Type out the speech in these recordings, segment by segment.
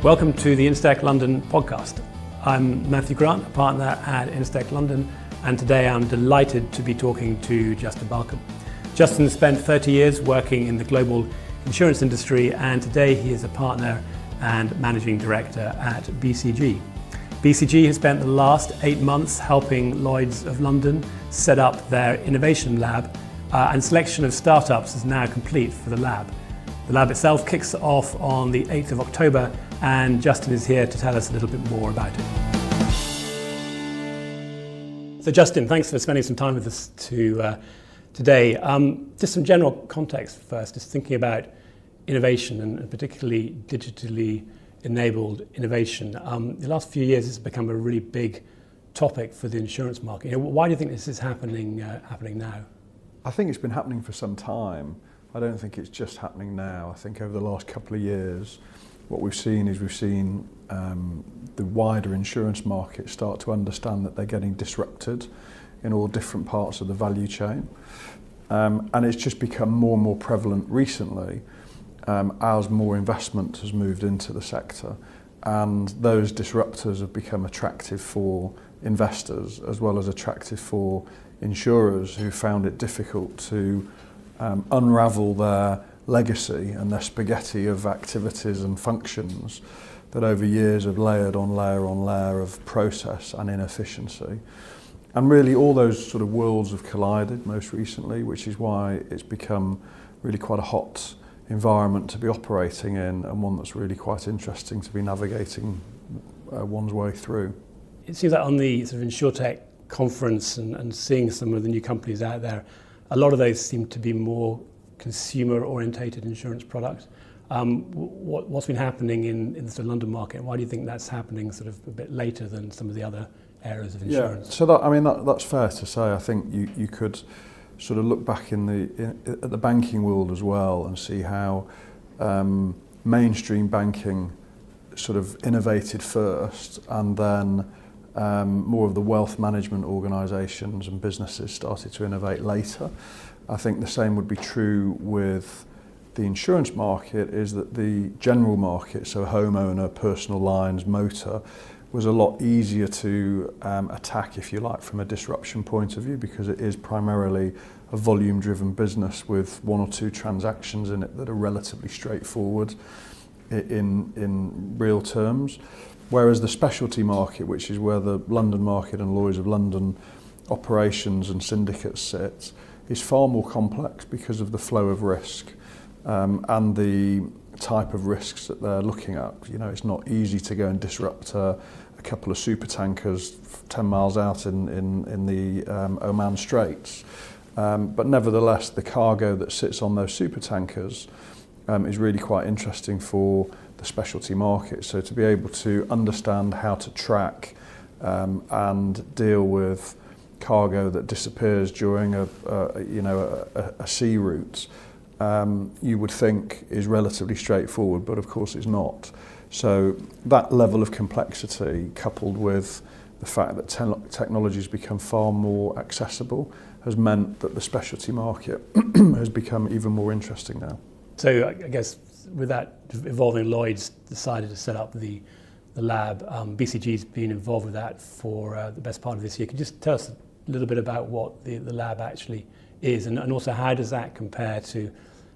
Welcome to the InsTech London Podcast. I'm Matthew Grant, a partner at InsTech London, and today I'm delighted to be talking to Justin Balcombe. Justin spent 30 years working in the global insurance industry, and today he is a partner and managing director at BCG. BCG has spent the last 8 months helping Lloyds of London set up their innovation lab, and selection of startups is now complete for the lab. The lab itself kicks off on the 8th of October, and Justin is here to tell us a little bit more about it. So Justin, thanks for spending some time with us today. Just some general context first, just thinking about innovation and particularly digitally enabled innovation. The last few years it's become a really big topic for the insurance market. Why do you think this is happening now? I think it's been happening for some time. I don't think it's just happening now. I think over the last couple of years, what we've seen the wider insurance market start to understand that they're getting disrupted in all different parts of the value chain. And it's just become more and more prevalent recently as more investment has moved into the sector. And those disruptors have become attractive for investors as well as attractive for insurers who found it difficult to unravel their legacy and their spaghetti of activities and functions that over years have layered on layer of process and inefficiency. And really all those sort of worlds have collided most recently, which is why it's become really quite a hot environment to be operating in, and one that's really quite interesting to be navigating one's way through. It seems like on the sort of InsurTech conference and seeing some of the new companies out there, a lot of those seem to be more consumer-orientated insurance products. What's been happening in the sort of London market? Why do you think that's happening sort of a bit later than some of the other areas of insurance? Yeah, so that's fair to say. I think you could sort of look back at the banking world as well and see how mainstream banking sort of innovated first, and then more of the wealth management organisations and businesses started to innovate later. I think the same would be true with the insurance market, is that the general market, so homeowner, personal lines, motor, was a lot easier to attack, if you like, from a disruption point of view, because it is primarily a volume-driven business with 1 or 2 transactions in it that are relatively straightforward in real terms. Whereas the specialty market, which is where the London market and Lloyds of London operations and syndicates sit, is far more complex because of the flow of risk and the type of risks that they're looking at. You know, it's not easy to go and disrupt a couple of super tankers 10 miles out in the Oman Straits. But nevertheless, the cargo that sits on those super tankers is really quite interesting for the specialty market. So to be able to understand how to track and deal with cargo that disappears during a sea route, you would think is relatively straightforward, but of course it's not. So that level of complexity, coupled with the fact that technology has become far more accessible, has meant that the specialty market has become even more interesting now. So I guess with that evolving, Lloyds decided to set up the lab. BCG's been involved with that for the best part of this year. Could you just tell us a little bit about what the lab actually is, and also how does that compare to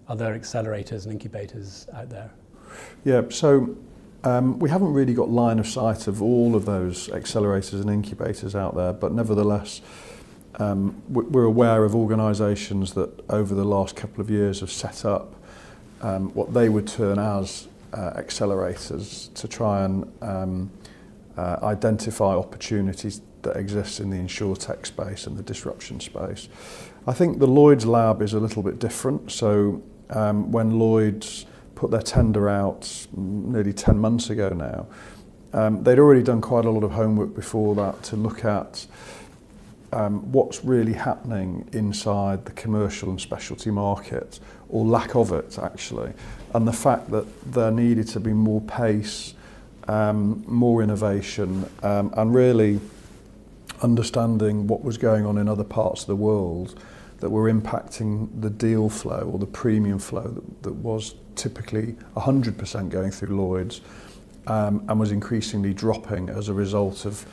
other accelerators and incubators out there? Yeah, so we haven't really got line of sight of all of those accelerators and incubators out there, but nevertheless, we're aware of organisations that over the last couple of years have set up what they would term as accelerators to try and identify opportunities that exist in the InsurTech space and the disruption space. I think the Lloyds lab is a little bit different. So when Lloyds put their tender out nearly 10 months ago now, they'd already done quite a lot of homework before that to look at what's really happening inside the commercial and specialty market, or lack of it actually, and the fact that there needed to be more pace, more innovation, and really understanding what was going on in other parts of the world that were impacting the deal flow or the premium flow that was typically 100% going through Lloyds, and was increasingly dropping as a result of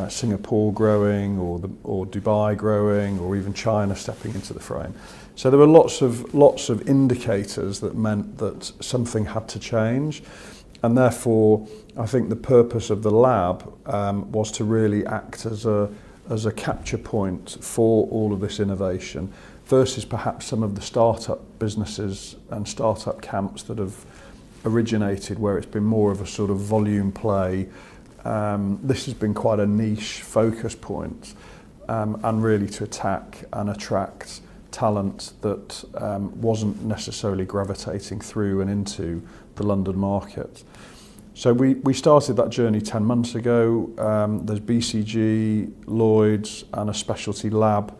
Singapore growing or Dubai growing or even China stepping into the frame. So there were lots of indicators that meant that something had to change, and therefore I think the purpose of the lab was to really act as a capture point for all of this innovation versus perhaps some of the startup businesses and startup camps that have originated where it's been more of a sort of volume play. This has been quite a niche focus point, and really to attack and attract talent that wasn't necessarily gravitating through and into the London market. So we started that journey 10 months ago. There's BCG, Lloyds and a specialty lab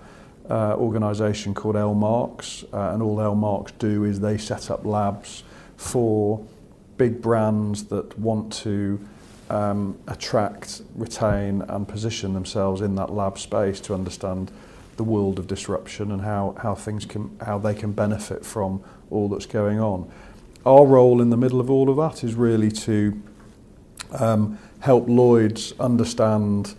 organisation called LMarks, and all LMarks do is they set up labs for big brands that want to attract, retain and position themselves in that lab space to understand the world of disruption and how they can benefit from all that's going on. Our role in the middle of all of that is really to help Lloyds understand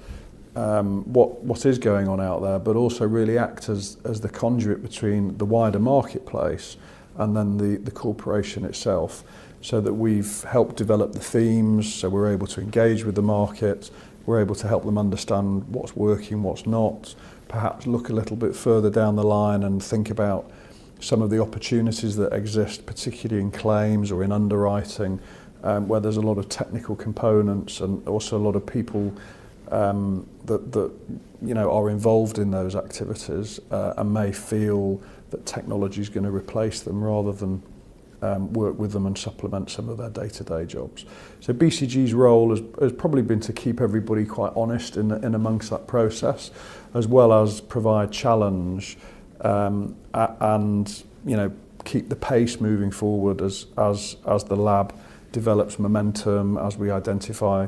what is going on out there, but also really act as the conduit between the wider marketplace and then the corporation itself, so that we've helped develop the themes, so we're able to engage with the market, we're able to help them understand what's working, what's not, perhaps look a little bit further down the line and think about some of the opportunities that exist, particularly in claims or in underwriting, where there's a lot of technical components and also a lot of people that are involved in those activities and may feel that technology is going to replace them rather than work with them and supplement some of their day-to-day jobs. So BCG's role has probably been to keep everybody quite honest in amongst that process, as well as provide challenge and keep the pace moving forward as the lab develops momentum, as we identify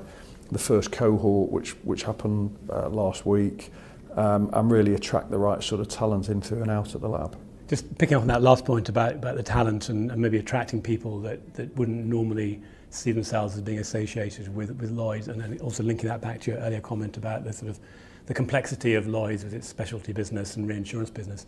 the first cohort which happened last week, and really attract the right sort of talent into and out of the lab. Just picking up on that last point about the talent and maybe attracting people that wouldn't normally see themselves as being associated with Lloyds, and then also linking that back to your earlier comment about the sort of the complexity of Lloyds with its specialty business and reinsurance business.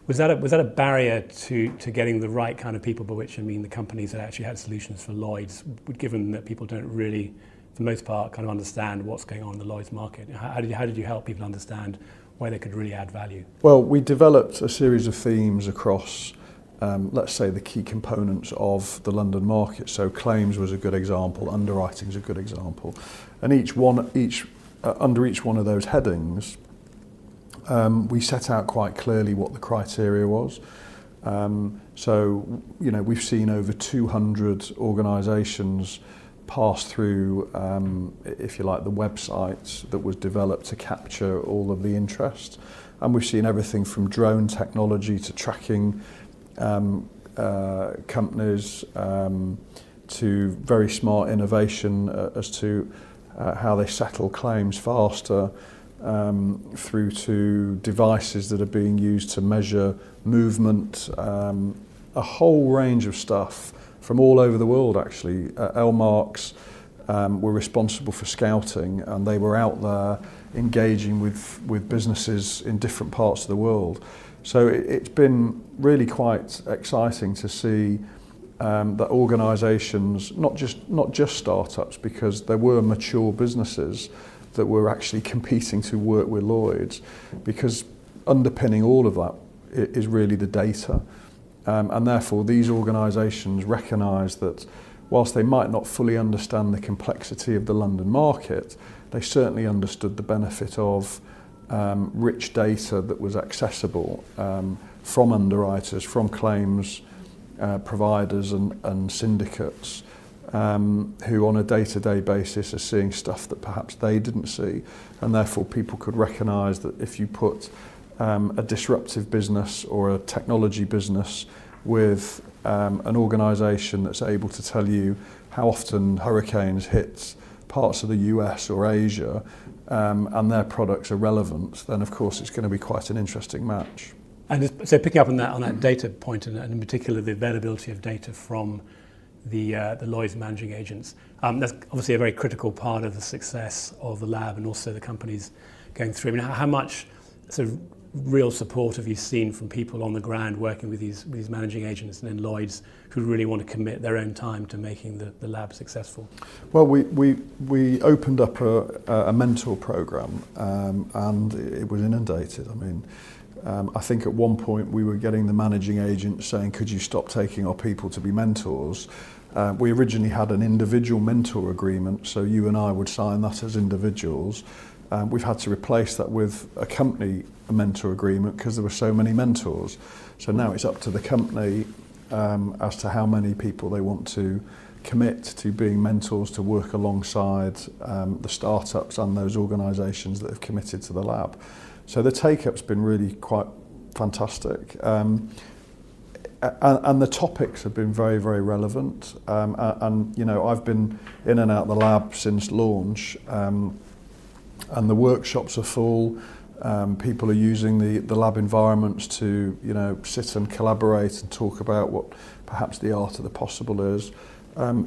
Was that a barrier to getting the right kind of people, by which I mean the companies that actually had solutions for Lloyds, given that people don't really, for the most part, kind of understand what's going on in the Lloyds market? How did you help people understand where they could really add value? Well, we developed a series of themes across, let's say, the key components of the London market. So claims was a good example, underwriting is a good example, and under each one of those headings, we set out quite clearly what the criteria was. So we've seen over 200 organisations pass through, if you like, the website that was developed to capture all of the interest. And we've seen everything from drone technology to tracking companies to very smart innovation as to how they settle claims faster, through to devices that are being used to measure movement, a whole range of stuff from all over the world actually. LMarks were responsible for scouting, and they were out there engaging with businesses in different parts of the world. So it's been really quite exciting to see that organisations, not just startups, because there were mature businesses that were actually competing to work with Lloyds, because underpinning all of that is really the data. And therefore these organisations recognise that whilst they might not fully understand the complexity of the London market, they certainly understood the benefit of rich data that was accessible from underwriters, from claims providers and syndicates, who on a day-to-day basis are seeing stuff that perhaps they didn't see, and therefore people could recognise that if you put a disruptive business or a technology business with an organisation that's able to tell you how often hurricanes hit parts of the US or Asia, and their products are relevant, then of course it's going to be quite an interesting match. And so picking up on that data point, and in particular the availability of data from the Lloyds managing agents. That's obviously a very critical part of the success of the lab and also the companies going through. I mean, how much sort of real support have you seen from people on the ground working with these managing agents and in Lloyds who really want to commit their own time to making the lab successful? Well, we opened up a mentor program and it was inundated. I mean, I think at one point we were getting the managing agent saying, could you stop taking our people to be mentors? We originally had an individual mentor agreement, so you and I would sign that as individuals. We've had to replace that with a company mentor agreement because there were so many mentors. So now it's up to the company as to how many people they want to commit to being mentors to work alongside the startups and those organisations that have committed to the lab. So the take-up's been really quite fantastic. And the topics have been very, very relevant. And you know, I've been in and out the lab since launch. And the workshops are full. People are using the lab environments to, you know, sit and collaborate and talk about what perhaps the art of the possible is.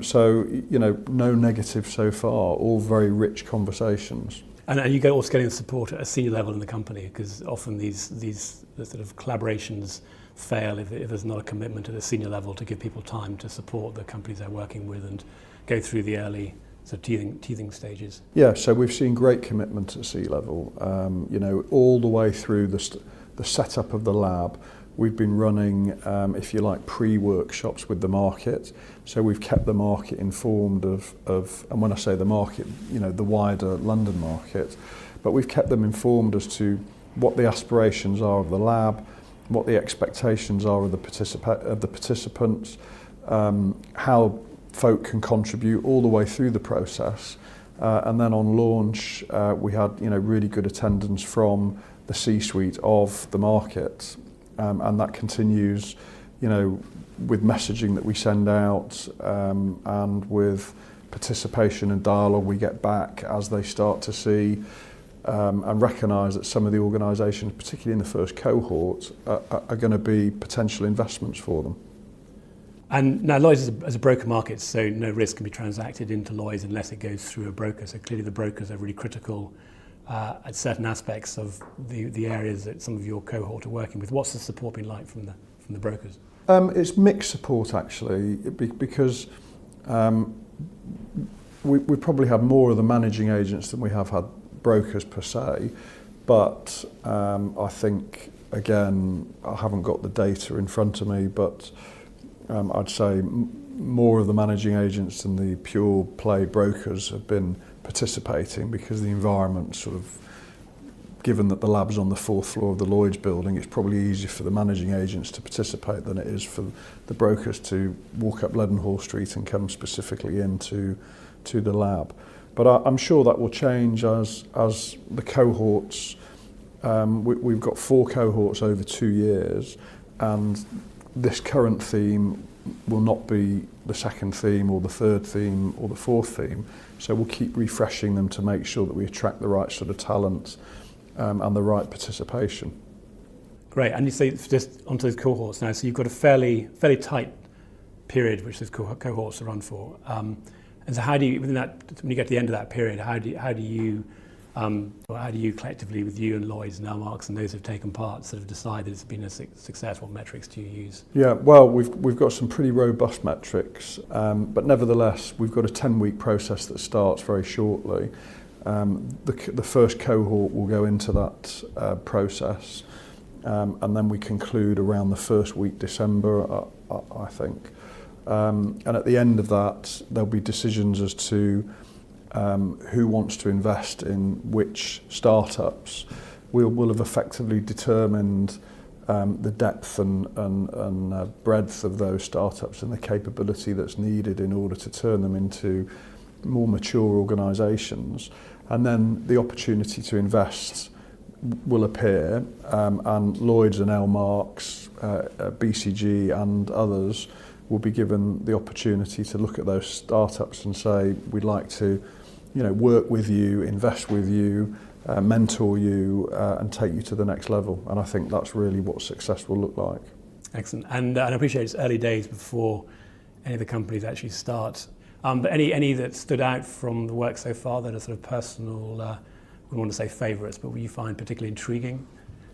So, you know, no negative so far, all very rich conversations. And you also getting support at a senior level in the company, because often these sort of collaborations fail if there's not a commitment at a senior level to give people time to support the companies they're working with and go through the early sort of teething stages. Yeah, so we've seen great commitment at C-level, you know, all the way through the setup of the lab. We've been running, if you like, pre-workshops with the market. So we've kept the market informed of, and when I say the market, you know, the wider London market, but we've kept them informed as to what the aspirations are of the lab, what the expectations are of the participants, how folk can contribute all the way through the process. And then on launch, we had, you know, really good attendance from the C-suite of the market. And that continues, you know, with messaging that we send out and with participation and dialogue we get back as they start to see and recognise that some of the organisations, particularly in the first cohort, are going to be potential investments for them. And now Lloyds is a broker market, so no risk can be transacted into Lloyds unless it goes through a broker. So clearly the brokers are really critical at certain aspects of the areas that some of your cohort are working with. What's the support been like from the brokers? It's mixed support actually, because we probably have more of the managing agents than we have had brokers per se. But I think, again, I haven't got the data in front of me, but I'd say more of the managing agents than the pure play brokers have been participating, because the environment sort of, given that the lab's on the fourth floor of the Lloyds building, it's probably easier for the managing agents to participate than it is for the brokers to walk up Leadenhall Street and come specifically into the lab. But I'm sure that will change as the cohorts, we've got 4 cohorts over 2 years, and this current theme will not be the second theme or the third theme or the fourth theme. So we'll keep refreshing them to make sure that we attract the right sort of talent and the right participation. Great. And you say just onto those cohorts now, so you've got a fairly tight period which those cohorts are run for. And so how do you, within that, when you get to the end of that period, how do you collectively, with you and Lloyds and Marks and those who've taken part, sort of decide that it's been a success? What metrics do you use? Yeah, well, we've got some pretty robust metrics, but nevertheless, we've got a 10-week process that starts very shortly. The first cohort will go into that process, and then we conclude around the first week December, I think. And at the end of that, there'll be decisions as to who wants to invest in which startups. We'll have effectively determined the depth and breadth of those startups and the capability that's needed in order to turn them into more mature organisations. And then the opportunity to invest will appear, and Lloyds and Marks, BCG and others will be given the opportunity to look at those startups and say, we'd like to, you know, work with you, invest with you, mentor you, and take you to the next level. And I think that's really what success will look like. Excellent. And I appreciate it's early days before any of the companies actually start. But any that stood out from the work so far that are sort of personal, I wouldn't want to say favourites, but what you find particularly intriguing?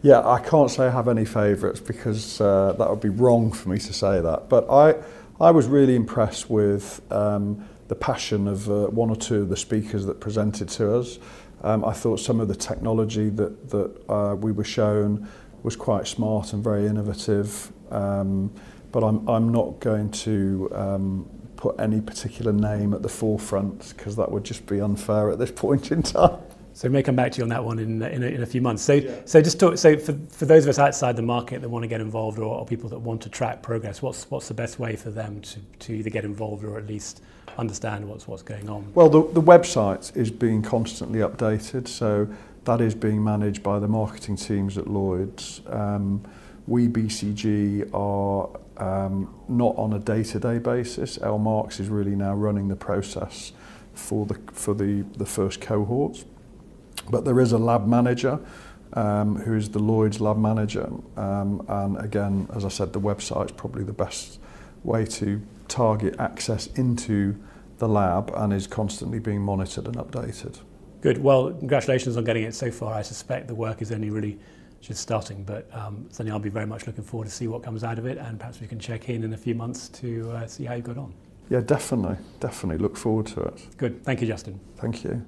Yeah, I can't say I have any favourites because that would be wrong for me to say that. But I was really impressed with the passion of one or two of the speakers that presented to us. I thought some of the technology that we were shown was quite smart and very innovative. But I'm not going to put any particular name at the forefront because that would just be unfair at this point in time. So we may come back to you on that one in a few months. So just talk. So for those of us outside the market that want to get involved, or people that want to track progress, what's the best way for them to either get involved or at least understand what's going on? Well, the website is being constantly updated, so that is being managed by the marketing teams at Lloyds. We BCG are not on a day-to-day basis. El Marks is really now running the process for the first cohorts. But there is a lab manager who is the Lloyds lab manager. And again, as I said, the website is probably the best way to target access into the lab and is constantly being monitored and updated. Good. Well, congratulations on getting it so far. I suspect the work is only really just starting, but certainly I'll be very much looking forward to see what comes out of it, and perhaps we can check in a few months to see how you got on. Yeah, definitely. Look forward to it. Good. Thank you, Justin. Thank you.